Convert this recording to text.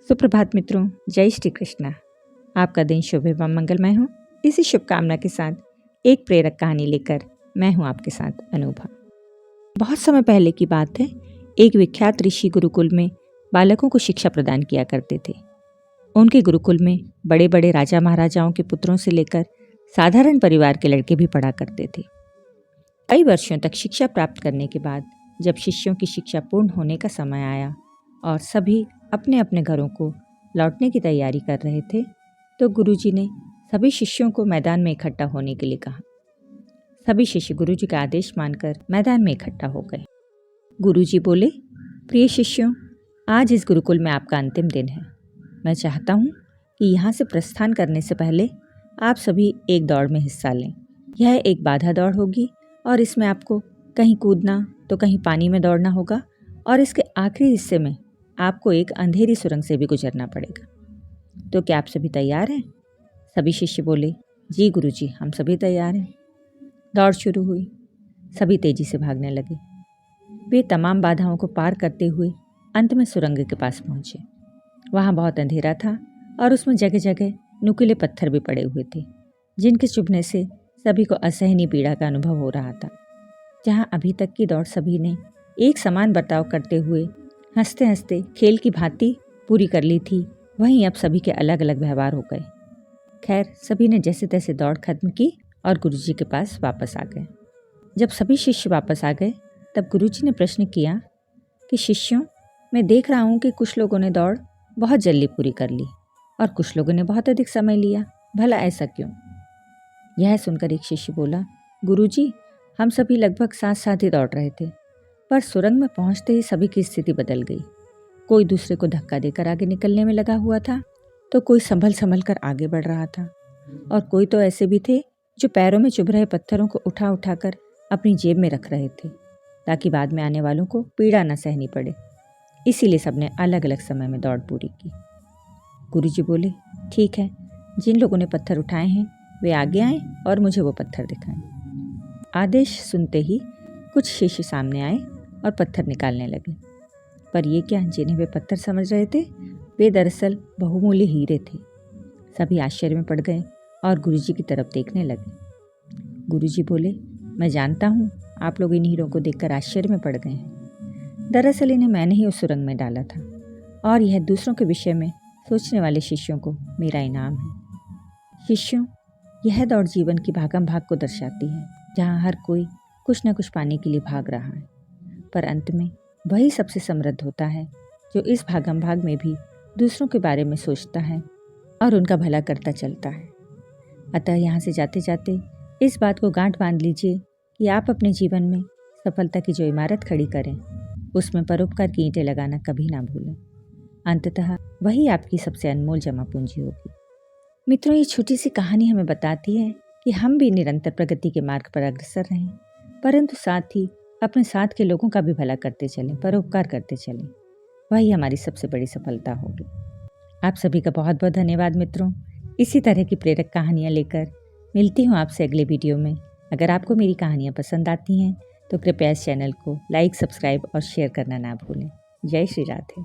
सुप्रभात मित्रों, जय श्री कृष्णा। आपका दिन शुभ एवं मंगलमय हो। इसी शुभकामना के साथ एक प्रेरक कहानी लेकर मैं हूं आपके साथ अनुभा। बहुत समय पहले की बात है। एक विख्यात ऋषि गुरुकुल में बालकों को शिक्षा प्रदान किया करते थे। उनके गुरुकुल में बड़े बड़े राजा महाराजाओं के पुत्रों से लेकर साधारण परिवार के लड़के भी पढ़ा करते थे। कई वर्षों तक शिक्षा प्राप्त करने के बाद जब शिष्यों की शिक्षा पूर्ण होने का समय आया और सभी अपने अपने घरों को लौटने की तैयारी कर रहे थे, तो गुरुजी ने सभी शिष्यों को मैदान में इकट्ठा होने के लिए कहा। सभी शिष्य गुरुजी का आदेश मानकर मैदान में इकट्ठा हो गए। गुरुजी बोले, प्रिय शिष्यों, आज इस गुरुकुल में आपका अंतिम दिन है। मैं चाहता हूँ कि यहाँ से प्रस्थान करने से पहले आप सभी एक दौड़ में हिस्सा लें। यह एक बाधा दौड़ होगी और इसमें आपको कहीं कूदना तो कहीं पानी में दौड़ना होगा और इसके आखिरी हिस्से में आपको एक अंधेरी सुरंग से भी गुजरना पड़ेगा। तो क्या आप सभी तैयार हैं? सभी शिष्य बोले, जी गुरुजी, हम सभी तैयार हैं। दौड़ शुरू हुई। सभी तेजी से भागने लगे। वे तमाम बाधाओं को पार करते हुए अंत में सुरंग के पास पहुंचे। वहाँ बहुत अंधेरा था और उसमें जगह जगह नुकीले पत्थर भी पड़े हुए थे, जिनके चुभने से सभी को असहनीय पीड़ा का अनुभव हो रहा था। जहाँ अभी तक की दौड़ सभी ने एक समान बर्ताव करते हुए हंसते हंसते खेल की भांति पूरी कर ली थी, वहीं अब सभी के अलग अलग व्यवहार हो गए। खैर, सभी ने जैसे तैसे दौड़ खत्म की और गुरुजी के पास वापस आ गए। जब सभी शिष्य वापस आ गए तब गुरुजी ने प्रश्न किया कि शिष्यों, मैं देख रहा हूँ कि कुछ लोगों ने दौड़ बहुत जल्दी पूरी कर ली और कुछ लोगों ने बहुत अधिक समय लिया, भला ऐसा क्यों? यह सुनकर एक शिष्य बोला, गुरुजी, हम सभी लगभग साथ साथ ही दौड़ रहे थे, पर सुरंग में पहुंचते ही सभी की स्थिति बदल गई। कोई दूसरे को धक्का देकर आगे निकलने में लगा हुआ था, तो कोई संभल कर आगे बढ़ रहा था, और कोई तो ऐसे भी थे जो पैरों में चुभ रहे पत्थरों को उठा उठाकर अपनी जेब में रख रहे थे, ताकि बाद में आने वालों को पीड़ा न सहनी पड़े। इसीलिए सबने अलग अलग समय में दौड़ पूरी की। गुरुजी बोले, ठीक है, जिन लोगों ने पत्थर उठाए हैं वे आगे आएं और मुझे वो पत्थर दिखाएं। आदेश सुनते ही कुछ शिष्य सामने आए और पत्थर निकालने लगे। पर ये क्या, जिन्हें वे पत्थर समझ रहे थे वे दरअसल बहुमूल्य हीरे थे। सभी आश्चर्य में पड़ गए और गुरुजी की तरफ देखने लगे। गुरुजी बोले, मैं जानता हूँ आप लोग इन हीरों को देखकर आश्चर्य में पड़ गए हैं। दरअसल इन्हें मैंने ही उस सुरंग में डाला था और यह दूसरों के विषय में सोचने वाले शिष्यों को मेरा इनाम है। शिष्यों, यह दौड़ जीवन की भागम भाग को दर्शाती है, जहाँ हर कोई कुछ न कुछ पाने के लिए भाग रहा है, पर अंत में वही सबसे समृद्ध होता है जो इस भागम भाग में भी दूसरों के बारे में सोचता है और उनका भला करता चलता है। अतः यहाँ से जाते जाते इस बात को गांठ बांध लीजिए कि आप अपने जीवन में सफलता की जो इमारत खड़ी करें, उसमें परोपकार की ईंटें लगाना कभी ना भूलें। अंततः वही आपकी सबसे अनमोल जमा पूंजी होगी। मित्रों, ये छोटी सी कहानी हमें बताती है कि हम भी निरंतर प्रगति के मार्ग पर अग्रसर रहें, परंतु साथ ही अपने साथ के लोगों का भी भला करते चलें, परोपकार करते चलें। वही हमारी सबसे बड़ी सफलता होगी। आप सभी का बहुत बहुत धन्यवाद मित्रों। इसी तरह की प्रेरक कहानियाँ लेकर मिलती हूँ आपसे अगले वीडियो में। अगर आपको मेरी कहानियाँ पसंद आती हैं तो कृपया इस चैनल को लाइक, सब्सक्राइब और शेयर करना ना भूलें। जय श्री राधे।